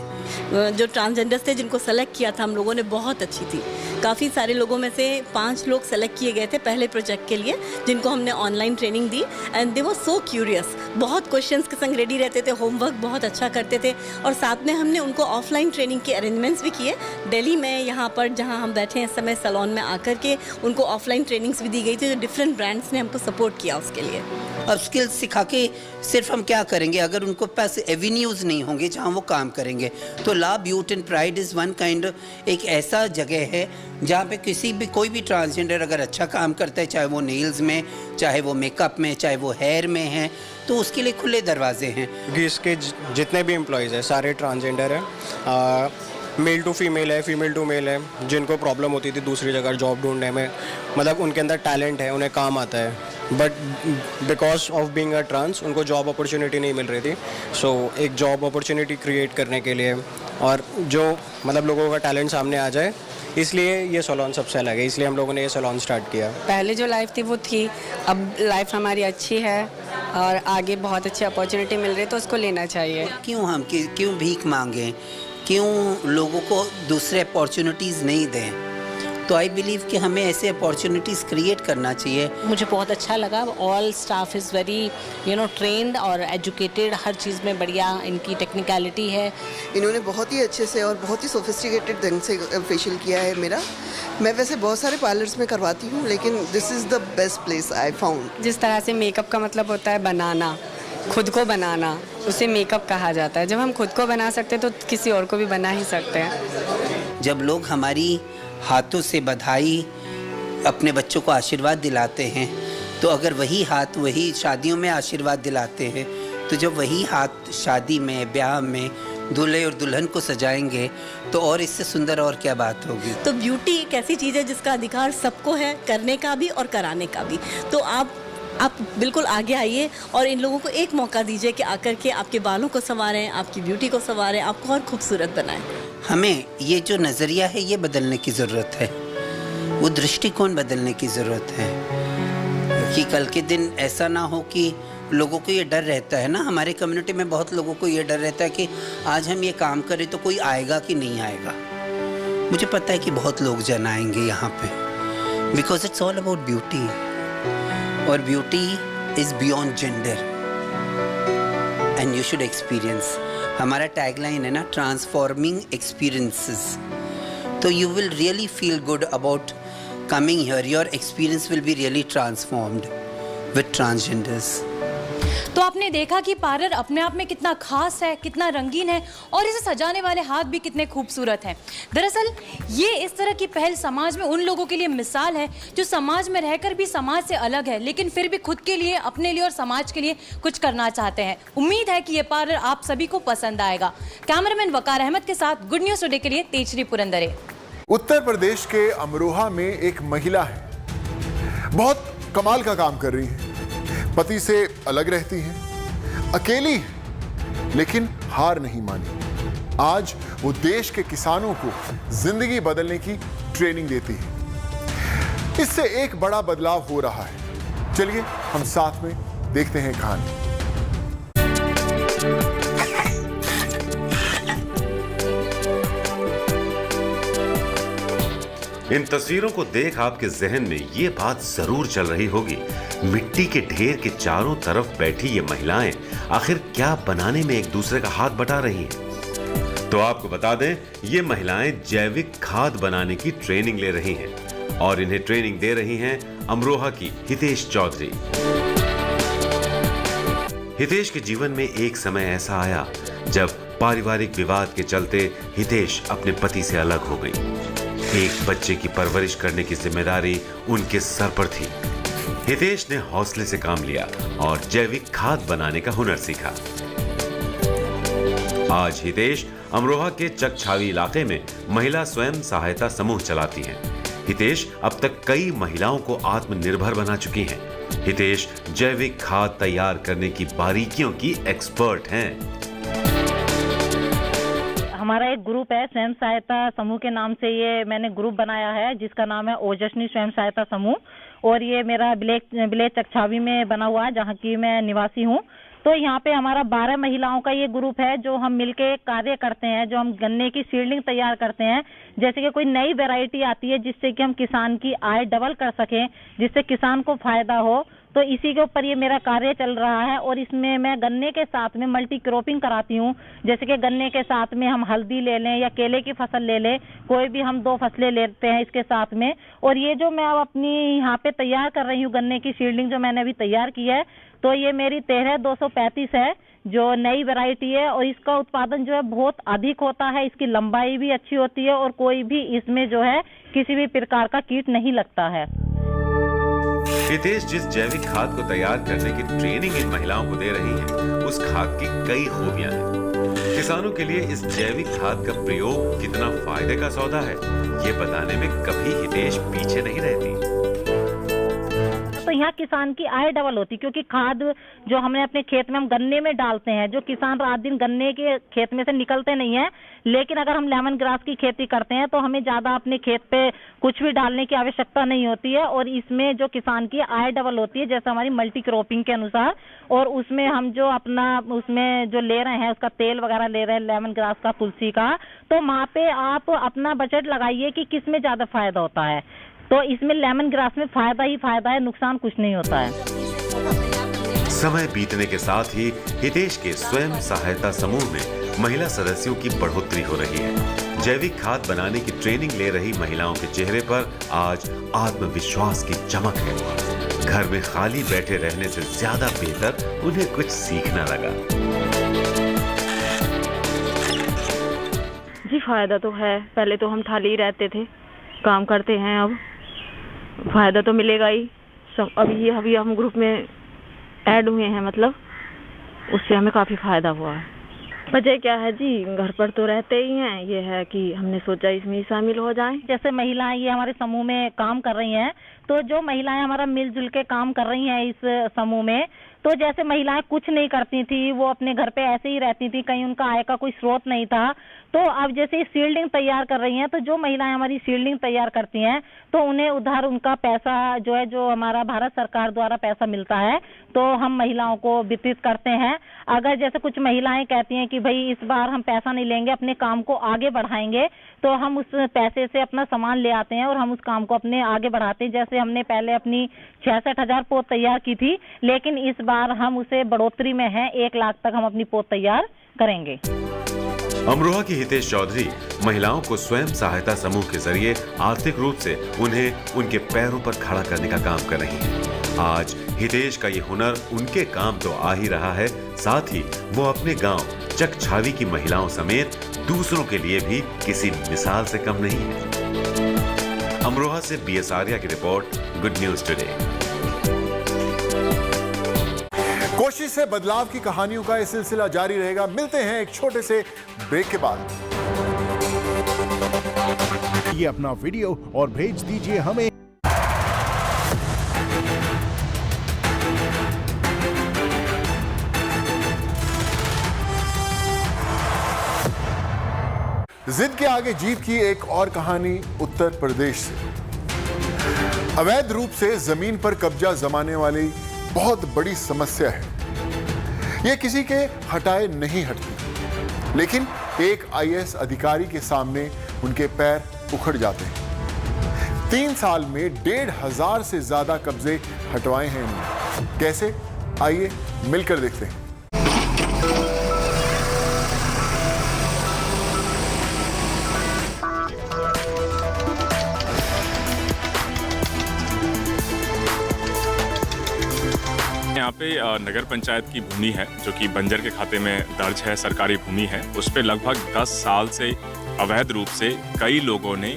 जो ट्रांसजेंडर्स थे जिनको सेलेक्ट किया था हम लोगों ने, बहुत अच्छी थी। काफ़ी सारे लोगों में से 5 लोग सेलेक्ट किए गए थे पहले प्रोजेक्ट के लिए, जिनको हमने online training the, and they were so curious. बहुत क्वेश्चंस के संग रेडी रहते थे, होमवर्क बहुत अच्छा करते थे, और साथ में हमने उनको ऑफलाइन ट्रेनिंग के अरेंजमेंट्स भी किए। दिल्ली में यहाँ पर जहाँ हम बैठे हैं इस समय सैलून में आकर के उनको ऑफलाइन ट्रेनिंग्स भी दी गई थी, जो डिफरेंट ब्रांड्स ने हमको सपोर्ट किया उसके लिए। अब स्किल्स सिखा के सिर्फ हम क्या करेंगे अगर उनको पास एवेन्यूज़ नहीं होंगे जहाँ वो काम करेंगे? तो La Beauty and Pride is one kind, एक ऐसा जगह है जहाँ पे किसी भी कोई भी ट्रांसजेंडर अगर अच्छा काम करता है, चाहे वो नेल्स में, चाहे वो मेकअप में, चाहे वो हेयर में है, तो उसके लिए खुले दरवाजे हैं। क्योंकि इसके जितने भी एम्प्लॉयज़ हैं सारे ट्रांसजेंडर हैं, मेल टू फीमेल है, फीमेल टू मेल है। जिनको प्रॉब्लम होती थी दूसरी जगह जॉब ढूंढने में, मतलब उनके अंदर टैलेंट है, उन्हें काम आता है, but because of being a trans उनको जॉब अपॉर्चुनिटी नहीं मिल रही थी। सो एक जॉब अपॉर्चुनिटी क्रिएट करने के लिए, और जो मतलब लोगों का टैलेंट सामने आ जाए, इसलिए ये सैलून सबसे अलग है, इसलिए हम लोगों ने ये सैलून स्टार्ट किया। पहले जो लाइफ थी वो थी, अब लाइफ हमारी अच्छी है और आगे बहुत अच्छी अपॉर्चुनिटी मिल रही है, तो उसको लेना चाहिए। क्यों भीख मांगें, क्यों लोगों को दूसरे अपॉर्चुनिटीज़ नहीं दें? तो आई बिलीव कि हमें ऐसे अपॉर्चुनिटीज़ क्रिएट करना चाहिए। मुझे बहुत अच्छा लगा, all staff is very trend और एजुकेटेड, हर चीज़ में बढ़िया इनकी टेक्निकलिटी है। इन्होंने बहुत ही अच्छे से और बहुत ही सोफिस्टिकेटेड ढंग से फेशियल किया है मेरा। मैं वैसे बहुत सारे पार्लर्स में करवाती हूँ, लेकिन this is the best place I found. जिस तरह से मेकअप का मतलब होता है बनाना, खुद को बनाना, उसे मेकअप कहा जाता है। जब हम खुद को बना सकते हैं तो किसी और को भी बना ही सकते हैं। जब लोग हमारी हाथों से बधाई अपने बच्चों को आशीर्वाद दिलाते हैं, तो अगर वही हाथ वही शादियों में आशीर्वाद दिलाते हैं, तो जब वही हाथ शादी में, ब्याह में दूल्हे और दुल्हन को सजाएंगे, तो और इससे सुंदर और क्या बात होगी। तो ब्यूटी एक ऐसी चीज़ है जिसका अधिकार सबको है, करने का भी और कराने का भी। तो आप बिल्कुल आगे आइए और इन लोगों को एक मौका दीजिए कि आकर के आपके बालों को संवारें, आपकी ब्यूटी को संवारें, आपको और खूबसूरत बनाएं। हमें ये जो नज़रिया है ये बदलने की ज़रूरत है, वो दृष्टिकोण बदलने की ज़रूरत है, कि कल के दिन ऐसा ना हो कि लोगों को ये डर रहता है ना, हमारे कम्युनिटी में बहुत लोगों को ये डर रहता है कि आज हम ये काम करें तो कोई आएगा कि नहीं आएगा। मुझे पता है कि बहुत लोग जन आएंगे यहाँ पे, because it's all about beauty, और beauty is beyond gender and you should experience. हमारा टैगलाइन है ना, ट्रांसफॉर्मिंग एक्सपीरियंसेस। तो you will really feel good about coming here, your experience will be really transformed with transgenders. तो आपने देखा कि parlour अपने आप में कितना खास है, कितना रंगीन है, और इसे सजाने वाले हाथ भी कितने खूबसूरत हैं। दरअसल ये इस तरह की पहल समाज में उन लोगों के लिए मिसाल है जो समाज में रहकर भी समाज से अलग है, लेकिन फिर भी खुद के लिए, अपने लिए और समाज के लिए कुछ करना चाहते हैं। उम्मीद है कि ये पार्लर आप सभी को पसंद आएगा। कैमरामैन वकार अहमद के साथ गुड न्यूज़ टुडे के लिए तेजश्री पुरंदरे। उत्तर प्रदेश के अमरोहा में एक महिला है, बहुत कमाल का काम कर रही है। पति से अलग रहती है, अकेली है, लेकिन हार नहीं मानी। आज वो देश के किसानों को जिंदगी बदलने की ट्रेनिंग देती है। इससे एक बड़ा बदलाव हो रहा है। चलिए हम साथ में देखते हैं कहानी। इन तस्वीरों को देख आपके जहन में ये बात जरूर चल रही होगी, मिट्टी के ढेर के चारों तरफ बैठी ये महिलाएं आखिर क्या बनाने में एक दूसरे का हाथ बटा रही हैं। तो आपको बता दें, ये महिलाएं जैविक खाद बनाने की ट्रेनिंग ले रही हैं और इन्हें ट्रेनिंग दे रही हैं अमरोहा की हितेश चौधरी। हितेश के जीवन में एक समय ऐसा आया जब पारिवारिक विवाद के चलते हितेश अपने पति से अलग हो गई। एक बच्चे की परवरिश करने की जिम्मेदारी उनके सर पर थी। हितेश ने हौसले से काम लिया और जैविक खाद बनाने का हुनर सीखा। आज हितेश अमरोहा के चकछावी इलाके में महिला स्वयं सहायता समूह चलाती हैं। हितेश अब तक कई महिलाओं को आत्मनिर्भर बना चुकी हैं। हितेश जैविक खाद तैयार करने की बारीकियों की एक्सपर्ट हैं। हमारा एक ग्रुप है स्वयं सहायता समूह के नाम से, ये मैंने ग्रुप बनाया है जिसका नाम है ओजस्वी स्वयं सहायता समूह, और ये मेरा विलेज चकछावी में बना हुआ है जहाँ की मैं निवासी हूँ। तो यहाँ पे हमारा 12 महिलाओं का ये ग्रुप है जो हम मिलके कार्य करते हैं, जो हम गन्ने की सीडलिंग तैयार करते हैं। जैसे कि कोई नई वैरायटी आती है जिससे कि हम किसान की आय डबल कर सकें, जिससे किसान को फायदा हो, तो इसी के ऊपर ये मेरा कार्य चल रहा है। और इसमें मैं गन्ने के साथ में मल्टी क्रॉपिंग कराती हूँ। जैसे कि गन्ने के साथ में हम हल्दी ले लें या केले की फसल ले लें, कोई भी हम 2 फसलें लेते हैं इसके साथ में। और ये जो मैं अब अपनी यहाँ पे तैयार कर रही हूँ गन्ने की सीडलिंग जो मैंने अभी तैयार की है, तो ये मेरी 13-235 है जो नई वैरायटी है। और इसका उत्पादन जो है बहुत अधिक होता है, इसकी लंबाई भी अच्छी होती है और कोई भी इसमें जो है किसी भी प्रकार का कीट नहीं लगता है। हितेश जिस जैविक खाद को तैयार करने की ट्रेनिंग इन महिलाओं को दे रही हैं, उस खाद की कई खूबियां हैं। किसानों के लिए इस जैविक खाद का प्रयोग कितना फायदे का सौदा है, ये बताने में कभी हितेश पीछे नहीं रहती। तो यहाँ किसान की आय डबल होती, क्योंकि खाद जो हमने अपने खेत में हम गन्ने में डालते हैं, जो किसान रात दिन गन्ने के खेत में से निकलते नहीं है, लेकिन अगर हम लेमन ग्रास की खेती करते हैं तो हमें ज्यादा अपने खेत पे कुछ भी डालने की आवश्यकता नहीं होती है। और इसमें जो किसान की आय डबल होती है, जैसे हमारी मल्टी क्रॉपिंग के अनुसार, और उसमें हम जो अपना उसमें जो ले रहे हैं उसका तेल वगैरह ले रहे हैं लेमन ग्रास का, तुलसी का, तो वहाँ पे आप अपना बजट लगाइए कि किस में ज्यादा फायदा होता है। तो इसमें लेमन ग्रास में फायदा ही फायदा है, नुकसान कुछ नहीं होता है। समय बीतने के साथ ही हितेश के स्वयं सहायता समूह में महिला सदस्यों की बढ़ोतरी हो रही है। जैविक खाद बनाने की ट्रेनिंग ले रही महिलाओं के चेहरे पर आज आत्मविश्वास की चमक है। घर में खाली बैठे रहने से ज्यादा बेहतर उन्हें कुछ सीखना लगा। जी फायदा तो है, पहले तो हम खाली रहते थे, काम करते हैं, अब फायदा तो मिलेगा ही। सब अभी हम ग्रुप में ऐड हुए हैं, मतलब उससे हमें काफ़ी फ़ायदा हुआ है। वजह क्या है जी, घर पर तो रहते ही हैं, ये है कि हमने सोचा इसमें ही शामिल हो जाएं। जैसे महिलाएं ये हमारे समूह में काम कर रही हैं, तो जो महिलाएं हमारा मिलजुल के काम कर रही हैं इस समूह में, तो जैसे महिलाएं कुछ नहीं करती थी, वो अपने घर पे ऐसे ही रहती थी, कहीं उनका आय का कोई स्रोत नहीं था, तो अब जैसे सील्डिंग तैयार कर रही हैं, तो जो महिलाएं हमारी सील्डिंग तैयार करती हैं तो उन्हें उधार उनका पैसा जो है, जो हमारा भारत सरकार द्वारा पैसा मिलता है, तो हम महिलाओं को वितरित करते हैं। अगर जैसे कुछ महिलाएं कहती हैं कि भाई इस बार हम पैसा नहीं लेंगे, अपने काम को आगे बढ़ाएंगे, तो हम उस पैसे से अपना सामान ले आते हैं और हम उस काम को अपने आगे बढ़ाते हैं। जैसे हमने पहले अपनी 66,000 पौध तैयार की थी, लेकिन इस बार हम उसे बढ़ोतरी में हैं, 1 लाख तक हम अपनी पौध तैयार करेंगे। अमरोहा की हितेश चौधरी महिलाओं को स्वयं सहायता समूह के जरिए आर्थिक रूप से उन्हें उनके पैरों पर खड़ा करने का काम कर रही हैं। आज हितेश का ये हुनर उनके काम तो आ ही रहा है, साथ ही वो अपने गांव चकछावी की महिलाओं समेत दूसरों के लिए भी किसी मिसाल से कम नहीं है। अमरोहा से BS आर्या की रिपोर्ट, गुड न्यूज टुडे। कोशिश से बदलाव की कहानियों का यह सिलसिला जारी रहेगा। मिलते हैं एक छोटे से ब्रेक के बाद। ये अपना वीडियो और भेज दीजिए हमें। जिद के आगे जीत की एक और कहानी उत्तर प्रदेश से। अवैध रूप से जमीन पर कब्जा जमाने वाली बहुत बड़ी समस्या है। यह किसी के हटाए नहीं हटती, लेकिन एक IAS अधिकारी के सामने उनके पैर उखड़ जाते हैं। 3 साल में 1,500 से ज्यादा कब्जे हटवाए हैं इन्होंने। कैसे, आइए मिलकर देखते हैं। पे नगर पंचायत की भूमि है जो कि बंजर के खाते में दर्ज है, सरकारी भूमि है। उस पे लगभग 10 साल से अवैध रूप से कई लोगों ने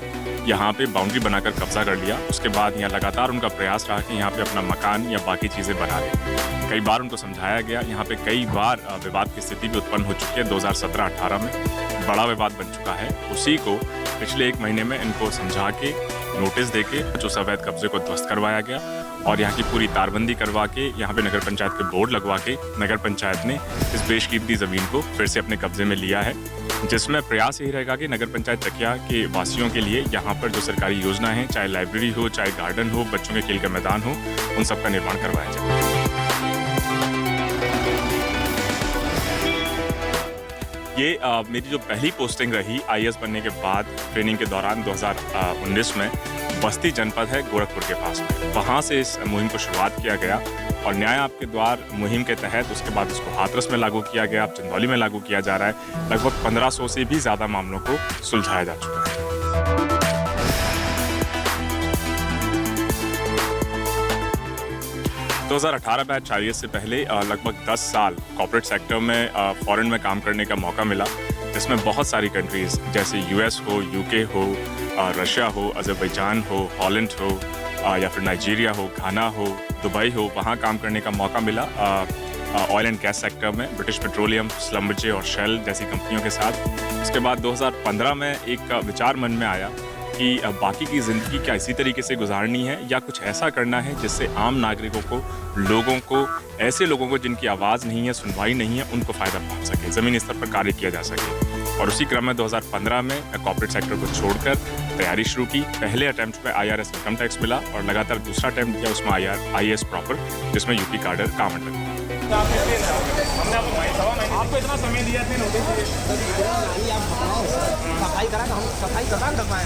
यहाँ पे बाउंड्री बनाकर कब्जा कर लिया। उसके बाद यहाँ लगातार उनका प्रयास रहा कि यहाँ पे अपना मकान या बाकी चीज़ें बना लें। कई बार उनको समझाया गया, यहाँ पे कई बार विवाद की स्थिति भी उत्पन्न हो चुकी है। 2017-18 में बड़ा विवाद बन चुका है। उसी को पिछले 1 महीने में इनको समझा के, नोटिस देके उस अवैध कब्जे को ध्वस्त करवाया गया और यहाँ की पूरी तारबंदी करवा के यहाँ पे नगर पंचायत के बोर्ड लगवा के नगर पंचायत ने इस बेशकीमती ज़मीन को फिर से अपने कब्जे में लिया है, जिसमें प्रयास यही रहेगा कि नगर पंचायत चकिया के वासियों के लिए यहाँ पर जो सरकारी योजना है, चाहे लाइब्रेरी हो, चाहे गार्डन हो, बच्चों के खेल का मैदान हो, उन सब का निर्माण करवाया जाए। ये मेरी जो पहली पोस्टिंग रही IAS बनने के बाद ट्रेनिंग के दौरान 2019 में बस्ती जनपद है गोरखपुर के पास में, वहाँ से इस मुहिम को शुरुआत किया गया और न्याय आपके द्वार मुहिम के तहत उसके बाद इसको हाथरस में लागू किया गया, अब चंदौली में लागू किया जा रहा है। लगभग 1500 से भी ज़्यादा मामलों को सुलझाया जा चुका है। 2018 बैच IAS से पहले लगभग 10 साल कॉर्पोरेट सेक्टर में फॉरेन में काम करने का मौका मिला, जिसमें बहुत सारी कंट्रीज़ जैसे US हो, UK हो, रशिया हो, अज़रबैजान हो, हॉलैंड हो या फिर नाइजीरिया हो, घाना हो, दुबई हो, वहाँ काम करने का मौका मिला ऑयल एंड गैस सेक्टर में, ब्रिटिश पेट्रोलियम, स्लम्बरजे और शेल जैसी कंपनियों के साथ। उसके बाद 2015 में एक विचार मन में आया कि बाकी की ज़िंदगी क्या इसी तरीके से गुजारनी है या कुछ ऐसा करना है जिससे आम नागरिकों को, लोगों को, ऐसे लोगों को जिनकी आवाज़ नहीं है, सुनवाई नहीं है, उनको फ़ायदा पहुंच सके, ज़मीनी स्तर पर कार्य किया जा सके। और उसी क्रम में 2015 में कॉर्पोरेट सेक्टर को छोड़कर तैयारी शुरू की। पहले अटैम्प्ट पे IRS इनकम टैक्स मिला और लगातार दूसरा अटैम्प्ट किया उसमें IAS प्रॉपर, जिसमें यूपी कार्डर काम अंडर। आपको इतना समय दिया थे नोटिस, सफाई करा तो हम सफाई करवा।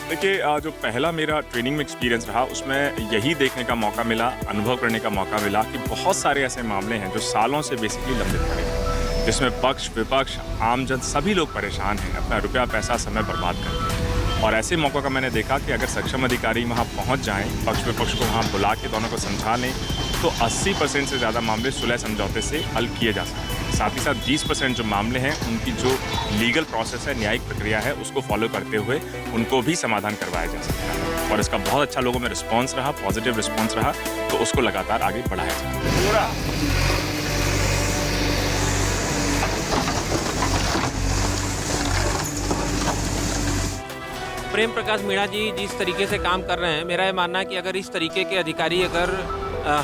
देखिए, जो पहला मेरा ट्रेनिंग में एक्सपीरियंस रहा उसमें यही देखने का मौका मिला, अनुभव करने का मौका मिला कि बहुत सारे ऐसे मामले हैं जो सालों से बेसिकली लंबित पड़े हैं, जिसमें पक्ष विपक्ष आमजन सभी लोग परेशान हैं, अपना रुपया पैसा समय बर्बाद करते हैं। और ऐसे मौक़ों का मैंने देखा कि अगर सक्षम अधिकारी वहाँ पहुँच जाएं, पक्ष विपक्ष को वहाँ बुला के दोनों को समझा लें, तो 80% से ज़्यादा मामले सुलह समझौते से हल किए जा सकते हैं। साथ ही साथ 20% जो मामले हैं उनकी जो लीगल प्रोसेस है, न्यायिक प्रक्रिया है, उसको फॉलो करते हुए उनको भी समाधान करवाया जा सकता है। और इसका बहुत अच्छा लोगों में रिस्पॉन्स रहा, पॉजिटिव रिस्पॉन्स रहा, तो उसको लगातार आगे बढ़ाया जाए। प्रेम प्रकाश मीणा जी जिस तरीके से काम कर रहे हैं, मेरा ये मानना है कि अगर इस तरीके के अधिकारी अगर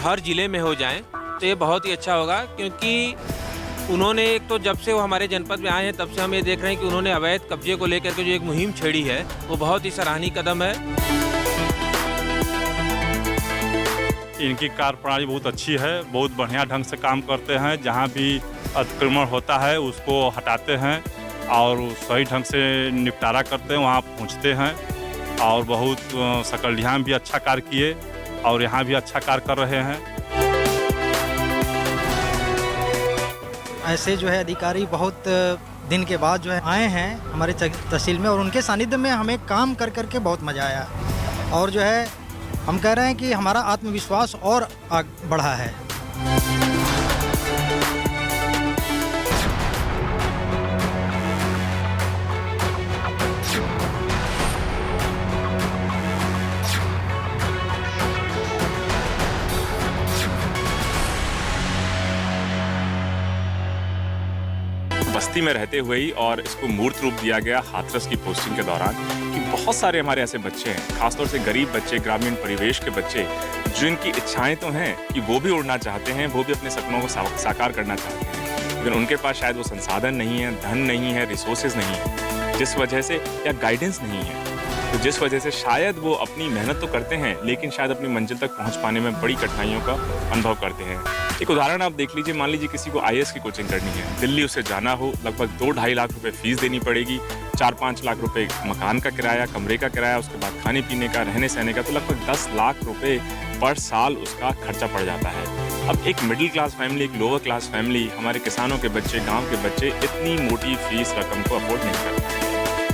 हर ज़िले में हो जाएं तो ये बहुत ही अच्छा होगा, क्योंकि उन्होंने एक तो जब से वो हमारे जनपद में आए हैं तब से हम ये देख रहे हैं कि उन्होंने अवैध कब्जे को लेकर के जो एक मुहिम छेड़ी है वो बहुत ही सराहनीय कदम है। इनकी कार्यप्रणाली बहुत अच्छी है, बहुत बढ़िया ढंग से काम करते हैं। जहाँ भी अतिक्रमण होता है उसको हटाते हैं और सही ढंग से निपटारा करते हैं, वहाँ पहुँचते हैं और बहुत सकलडिहा भी अच्छा कार्य किए और यहाँ भी अच्छा कार्य कर रहे हैं। ऐसे जो है अधिकारी बहुत दिन के बाद जो है आए हैं हमारे तहसील में और उनके सानिध्य में हमें काम कर कर के बहुत मज़ा आया और जो है हम कह रहे हैं कि हमारा आत्मविश्वास और बढ़ा है। बस्ती में रहते हुए ही और इसको मूर्त रूप दिया गया हाथरस की पोस्टिंग के दौरान कि बहुत सारे हमारे ऐसे बच्चे हैं, खासतौर से गरीब बच्चे, ग्रामीण परिवेश के बच्चे, जिनकी इच्छाएं तो हैं कि वो भी उड़ना चाहते हैं, वो भी अपने सपनों को साकार करना चाहते हैं, लेकिन उनके पास शायद वो संसाधन नहीं है, धन नहीं है, रिसोर्सेज नहीं है, जिस वजह से या गाइडेंस नहीं है, तो जिस वजह से शायद वो अपनी मेहनत तो करते हैं लेकिन शायद अपनी मंजिल तक पहुंच पाने में बड़ी कठिनाइयों का अनुभव करते हैं। एक उदाहरण आप देख लीजिए, मान लीजिए किसी को IAS की कोचिंग करनी है, दिल्ली उसे जाना हो, लगभग 2-2.5 लाख रुपए फीस देनी पड़ेगी, 4-5 लाख रुपए मकान का किराया, कमरे का किराया, उसके बाद खाने पीने का, रहने सहने का, तो लगभग 10 लाख रुपए पर साल उसका खर्चा पड़ जाता है। अब एक मिडिल क्लास फैमिली, एक लोअर क्लास फैमिली, हमारे किसानों के बच्चे, गाँव के बच्चे इतनी मोटी फीस रकम को अफोर्ड नहीं करते।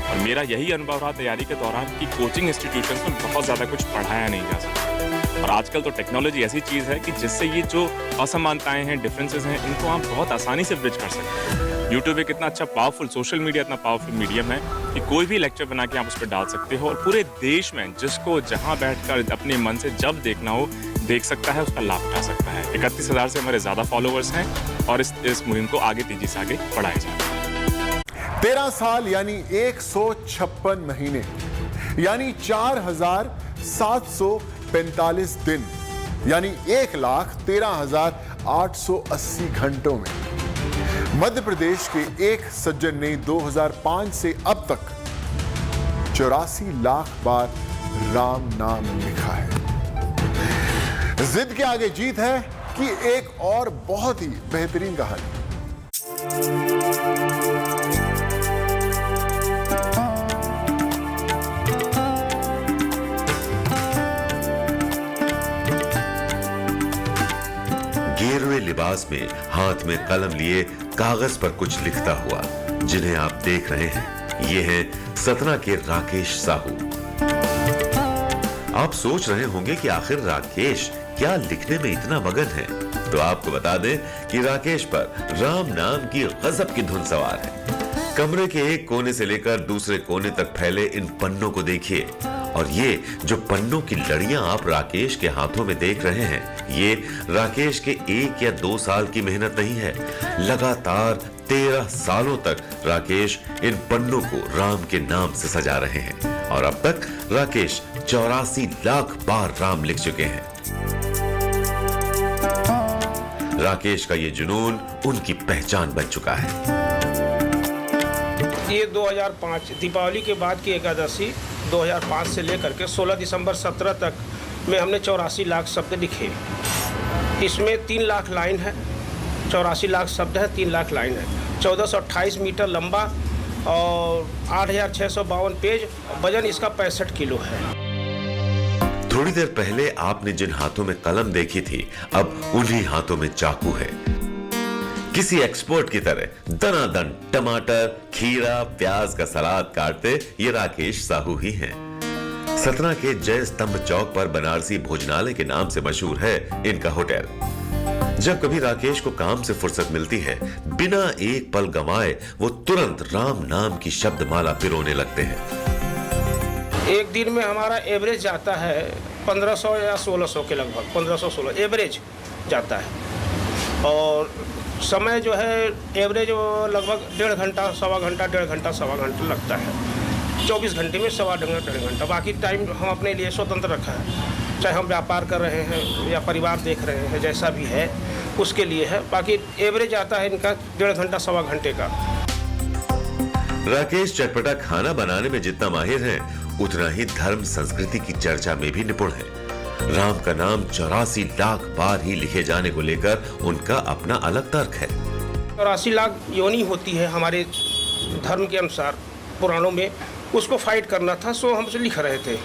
और मेरा यही अनुभव रहा तैयारी के दौरान कि कोचिंग इंस्टीट्यूशन में बहुत ज़्यादा कुछ पढ़ाया नहीं जा सकता। और आजकल तो टेक्नोलॉजी ऐसी चीज़ है कि जिससे ये जो असमानताएं हैं, डिफरेंसेस हैं, इनको आप बहुत आसानी से ब्रिज कर सकते हैं। यूट्यूब एक इतना अच्छा पावरफुल, सोशल मीडिया इतना पावरफुल मीडियम है कि कोई भी लेक्चर बना के आप उस पर डाल सकते हो और पूरे देश में जिसको जहाँ बैठकर अपने मन से जब देखना हो देख सकता है, उसका लाभ उठा सकता है। 31,000 से हमारे ज़्यादा फॉलोअर्स हैं और इस मुहिम को आगे तेजी से आगे बढ़ाया जाए। 13 साल यानी 156 महीने यानी 4,745 दिन यानी 1,13,880 घंटों में मध्य प्रदेश के एक सज्जन ने 2005 से अब तक 84 लाख बार राम नाम लिखा है। जिद के आगे जीत है कि एक और बहुत ही बेहतरीन कहानी। गेरुए लिबास में हाथ में कलम लिए कागज पर कुछ लिखता हुआ जिन्हें आप देख रहे हैं, ये हैं सतना के राकेश साहू। आप सोच रहे होंगे कि आखिर राकेश क्या लिखने में इतना मगन है, तो आपको बता दें कि राकेश पर राम नाम की गजब की धुन सवार है। कमरे के एक कोने से लेकर दूसरे कोने तक फैले इन पन्नों को देखिए और ये जो पन्नों की लड़ियां आप राकेश के हाथों में देख रहे हैं, ये राकेश के 1 या 2 साल की मेहनत नहीं है। लगातार 13 सालों तक राकेश इन पन्नों को राम के नाम से सजा रहे हैं और अब तक राकेश 84 लाख बार राम लिख चुके हैं। राकेश का ये जुनून उनकी पहचान बन चुका है। ये 2005 दीपावली के बाद की एकादशी 2005 से लेकर के 16 दिसंबर 17 तक में हमने 84 लाख शब्द लिखे। इसमें 3 लाख लाइन है, 84 लाख शब्द है, 3 लाख लाइन है, 1428 मीटर लंबा और 8,652 पेज, वजन इसका 65 किलो है। थोड़ी देर पहले आपने जिन हाथों में कलम देखी थी, अब उन्हीं हाथों में चाकू है। किसी एक्सपर्ट की तरह दनादन टमाटर, खीरा, प्याज का सलाद काटते ये राकेश साहू ही हैं। सतना के जय स्तंभ चौक पर बनारसी भोजनालय के नाम से मशहूर है इनका होटल। जब कभी राकेश को काम से फुर्सत मिलती है, बिना एक पल गंवाए वो तुरंत राम नाम की शब्दमाला पिरोने लगते हैं। एक दिन में हमारा एवरेज जाता है 1500 या 1600 के लगभग, 1500-1600 एवरेज जाता है और समय जो है एवरेज लगभग 1.5 घंटा, सवा घंटा, 1.5 घंटा, सवा घंटा लगता है। 24 घंटे में सवा 1.5 घंटा, बाकी टाइम हम अपने लिए स्वतंत्र रखा है। चाहे हम व्यापार कर रहे हैं या परिवार देख रहे हैं, जैसा भी है उसके लिए है। बाकी एवरेज आता है इनका 1.5 घंटा, सवा घंटे का। राकेश चटपटा खाना बनाने में जितना माहिर है, उतना ही धर्म संस्कृति की चर्चा में भी निपुण है। राम का नाम 84 लाख बार ही लिखे जाने को लेकर उनका अपना अलग तर्क है। 84 लाख योनि होती है हमारे धर्म के अनुसार पुराणों में, उसको फाइट करना था, सो हम उसे लिख रहे थे।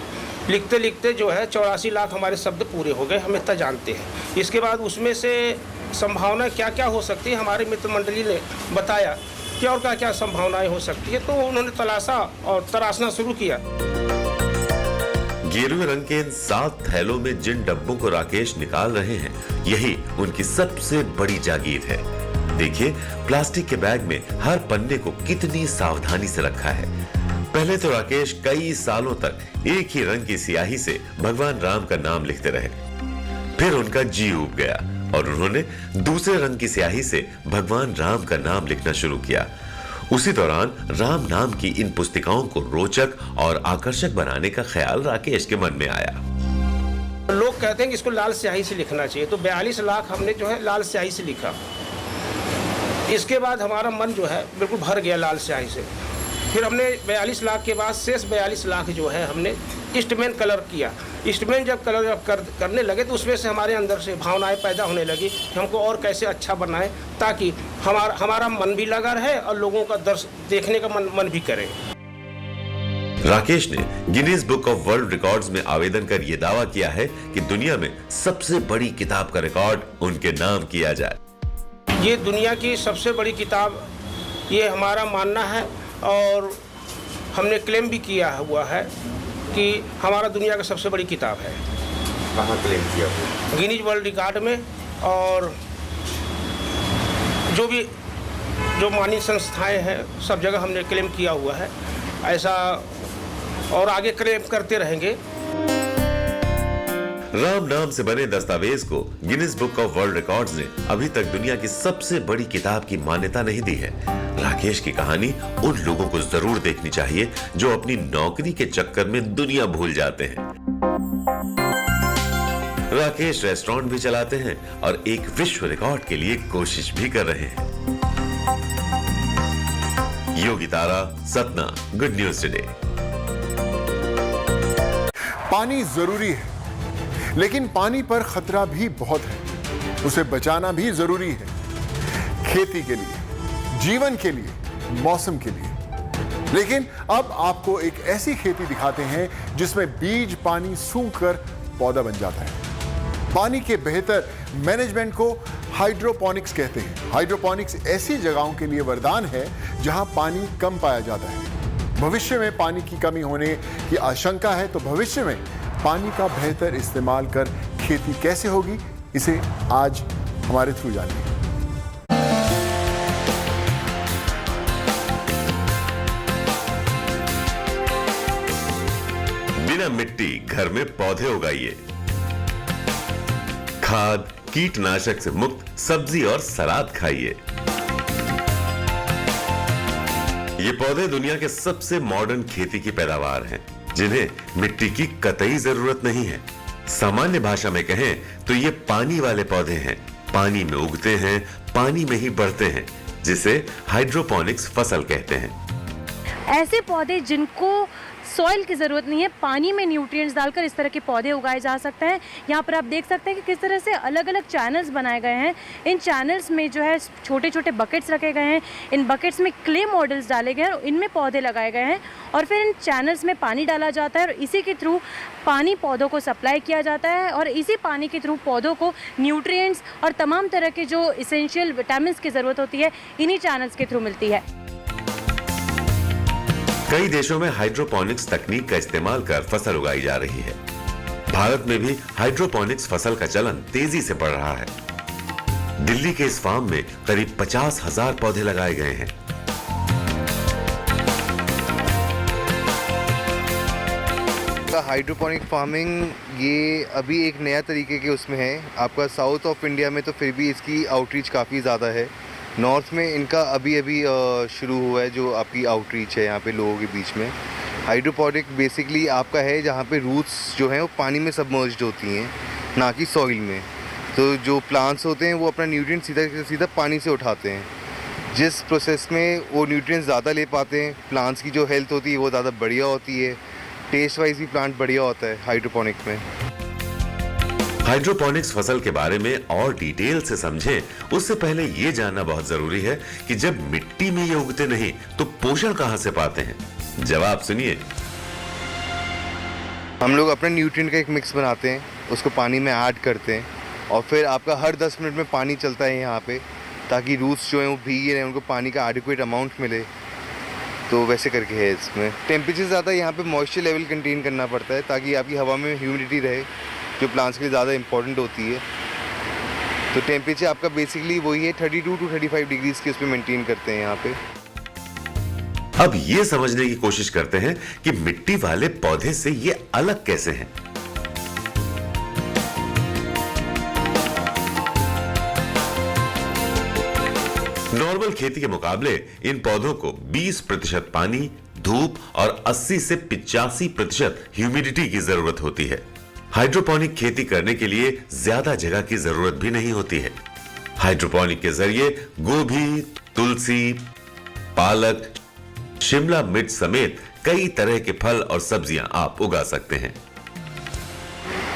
लिखते लिखते जो है 84 लाख हमारे शब्द पूरे हो गए, हम इतना जानते हैं। इसके बाद उसमें से संभावना क्या क्या हो सकती है, हमारे मित्र मंडली ने बताया कि और क्या क्या संभावनाएं हो सकती है, तो उन्होंने तलाशा और तराशना शुरू किया। गेरुए रंग के इन 7 थैलों में जिन डब्बों को राकेश निकाल रहे हैं, यही उनकी सबसे बड़ी जागीर है। देखिए प्लास्टिक के बैग में हर पन्ने को कितनी सावधानी से रखा है। पहले तो राकेश कई सालों तक एक ही रंग की स्याही से भगवान राम का नाम लिखते रहे। फिर उनका जी उब गया और उन्होंने दूसरे रंग की स्याही से भगवान राम का नाम लिखना शुरू किया। उसी दौरान राम नाम की इन पुस्तिकाओं को रोचक और आकर्षक बनाने का ख्याल राकेश के मन में आया। लोग कहते हैं कि इसको लाल स्याही से लिखना चाहिए, तो 42 लाख हमने जो है लाल स्याही से लिखा। इसके बाद हमारा मन जो है बिल्कुल भर गया लाल स्याही से। फिर हमने 42 लाख के बाद शेष 42 लाख जो है हमने ईस्टमैन कलर किया। ईस्टमैन जब कलर करने लगे तो उसमें से हमारे अंदर से भावनाएं पैदा होने लगी कि हमको और कैसे अच्छा बनाएं, ताकि हमारा मन भी लगा रहे और लोगों का दर्श देखने का मन भी करे। राकेश ने Guinness book of world records में आवेदन कर यह दावा किया है कि दुनिया में सबसे बड़ी किताब का रिकॉर्ड उनके नाम किया जाए। ये दुनिया की सबसे बड़ी किताब, ये हमारा मानना है और हमने क्लेम भी किया हुआ है कि हमारा दुनिया का सबसे बड़ी किताब है। कहाँ क्लेम किया आपने? गिनीज वर्ल्ड रिकॉर्ड में, और जो मानी संस्थाएं हैं सब जगह हमने क्लेम किया हुआ है ऐसा, और आगे क्लेम करते रहेंगे। राम नाम से बने दस्तावेज को Guinness book of world records ने अभी तक दुनिया की सबसे बड़ी किताब की मान्यता नहीं दी है। राकेश की कहानी उन लोगों को जरूर देखनी चाहिए जो अपनी नौकरी के चक्कर में दुनिया भूल जाते हैं। राकेश रेस्टोरेंट भी चलाते हैं और एक विश्व रिकॉर्ड के लिए कोशिश भी कर रहे हैं। योगी तारा, सतना, गुड न्यूज टुडे। पानी जरूरी है, लेकिन पानी पर खतरा भी बहुत है। उसे बचाना भी जरूरी है, खेती के लिए, जीवन के लिए, मौसम के लिए। लेकिन अब आपको एक ऐसी खेती दिखाते हैं जिसमें बीज पानी सूंघकर पौधा बन जाता है। पानी के बेहतर मैनेजमेंट को हाइड्रोपोनिक्स कहते हैं। हाइड्रोपोनिक्स ऐसी जगहों के लिए वरदान है जहां पानी कम पाया जाता है। भविष्य में पानी की कमी होने की आशंका है, तो भविष्य में पानी का बेहतर इस्तेमाल कर खेती कैसे होगी, इसे आज हमारे थ्रू जानिए। बिना मिट्टी घर में पौधे उगाइए। खाद कीटनाशक से मुक्त सब्जी और सलाद खाइए। ये पौधे दुनिया के सबसे मॉडर्न खेती की पैदावार हैं, जिन्हें मिट्टी की कतई जरूरत नहीं है। सामान्य भाषा में कहें तो ये पानी वाले पौधे हैं, पानी में उगते हैं, पानी में ही बढ़ते हैं, जिसे हाइड्रोपोनिक्स फसल कहते हैं। ऐसे पौधे जिनको सॉइल की ज़रूरत नहीं है, पानी में न्यूट्रिएंट्स डालकर इस तरह के पौधे उगाए जा सकते हैं। यहाँ पर आप देख सकते हैं कि किस तरह से अलग अलग चैनल्स बनाए गए हैं। इन चैनल्स में जो है छोटे छोटे बकेट्स रखे गए हैं। इन बकेट्स में क्ले मॉडल्स डाले गए हैं और इनमें पौधे लगाए गए हैं, और फिर इन चैनल्स में पानी डाला जाता है और इसी के थ्रू पानी पौधों को सप्लाई किया जाता है, और इसी पानी के थ्रू पौधों को न्यूट्रिएंट्स और तमाम तरह के जो इसेंशियल विटामिन की ज़रूरत होती है इन्हीं चैनल्स के थ्रू मिलती है। कई देशों में हाइड्रोपोनिक्स तकनीक का इस्तेमाल कर फसल उगाई जा रही है। भारत में भी हाइड्रोपोनिक्स फसल का चलन तेजी से बढ़ रहा है। दिल्ली के इस फार्म में करीब 50,000 पौधे लगाए गए हैं। हाइड्रोपोनिक फार्मिंग ये अभी एक नया तरीके के उसमें है। आपका साउथ ऑफ इंडिया में तो फिर भी इसकी आउटरीच काफ़ी ज़्यादा है। नॉर्थ में इनका अभी शुरू हुआ है जो आपकी आउटरीच है यहाँ पे लोगों के बीच में। हाइड्रोपोनिक बेसिकली आपका है जहाँ पे रूट्स जो हैं वो पानी में सबमर्ज्ड होती हैं, ना कि सॉइल में। तो जो प्लांट्स होते हैं वो अपना न्यूट्रिएंट सीधा पानी से उठाते हैं, जिस प्रोसेस में वो न्यूट्रिएंट्स ज़्यादा ले पाते हैं। प्लांट्स की जो हेल्थ होती है वो ज़्यादा बढ़िया होती है, टेस्ट वाइज भी प्लांट बढ़िया होता है हाइड्रोपोनिक में। हाइड्रोपोनिक्स फसल के बारे में और डिटेल से समझें, उससे पहले ये जानना बहुत जरूरी है कि जब मिट्टी में ये उगते नहीं तो पोषण कहां से पाते हैं। जवाब सुनिए। हम लोग अपने न्यूट्रिएंट का एक मिक्स बनाते हैं, उसको पानी में ऐड करते हैं, और फिर आपका हर 10 मिनट में पानी चलता है यहाँ पे, ताकि रूट्स जो हैं वो भीगे रहें, उनको पानी का एडिक्वेट अमाउंट मिले। तो वैसे करके है इसमें। टेम्परेचर ज़्यादा यहाँ पे मॉइस्चर लेवल कंटेन करना पड़ता है ताकि आपकी हवा में ह्यूमिडिटी रहे, जो प्लांट्स के लिए ज़्यादा इंपॉर्टेंट होती है। तो टेम्परेचर आपका बेसिकली वही है 32 to 35 डिग्रीज की उसमें मेंटेन करते हैं यहाँ पे। अब ये समझने की कोशिश करते हैं कि मिट्टी वाले पौधे से ये अलग कैसे हैं। नॉर्मल खेती के मुकाबले इन पौधों को 20% पानी, धूप और 80 से 85% ह्यूमिडिटी की जरूरत होती है। हाइड्रोपोनिक खेती करने के लिए ज्यादा जगह की जरूरत भी नहीं होती है। हाइड्रोपोनिक के जरिए गोभी, तुलसी, पालक, शिमला मिर्च समेत कई तरह के फल और सब्जियां आप उगा सकते हैं।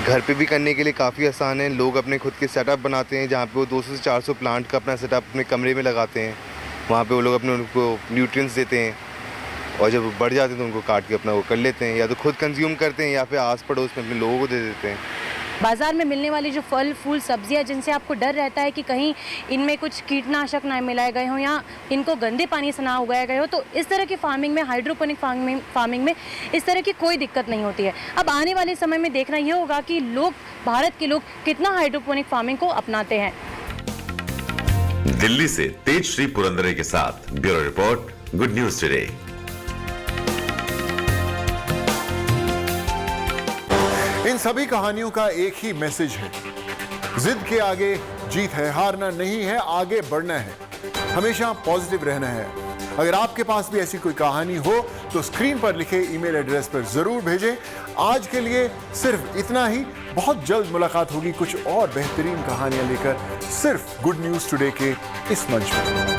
घर पे भी करने के लिए काफ़ी आसान है। लोग अपने खुद के सेटअप बनाते हैं जहाँ पे वो 200 से 400 प्लांट का अपना सेटअप अपने कमरे में लगाते हैं। वहाँ पे वो लोग अपने उनको न्यूट्रिएंट्स देते हैं, और जब बढ़ जाते हैं तो उनको काट के अपना वो कर लेते हैं, या तो खुद कंज्यूम करते हैं या फिर आस पड़ोस में अपने लोगों को दे देते हैं। बाज़ार में मिलने वाली जो फल फूल सब्जियां जिनसे आपको डर रहता है कि कहीं इनमें कुछ कीटनाशक ना मिलाए गए हों या इनको गंदे पानी से ना उगाए गए हो, तो इस तरह की फार्मिंग में, हाइड्रोपोनिक फार्मिंग में इस तरह की कोई दिक्कत नहीं होती है। अब आने वाले समय में देखना ये होगा कि लोग, भारत के लोग कितना हाइड्रोपोनिक फार्मिंग को अपनाते हैं। दिल्ली से तेजश्री पुरंदरे के साथ bureau report, Good News Today. इन सभी कहानियों का एक ही मैसेज है, जिद के आगे जीत है, हारना नहीं है, आगे बढ़ना है, हमेशा पॉजिटिव रहना है। अगर आपके पास भी ऐसी कोई कहानी हो तो स्क्रीन पर लिखे ईमेल एड्रेस पर जरूर भेजें। आज के लिए सिर्फ इतना ही। बहुत जल्द मुलाकात होगी कुछ और बेहतरीन कहानियां लेकर, सिर्फ गुड न्यूज टुडे के इस मंच पर।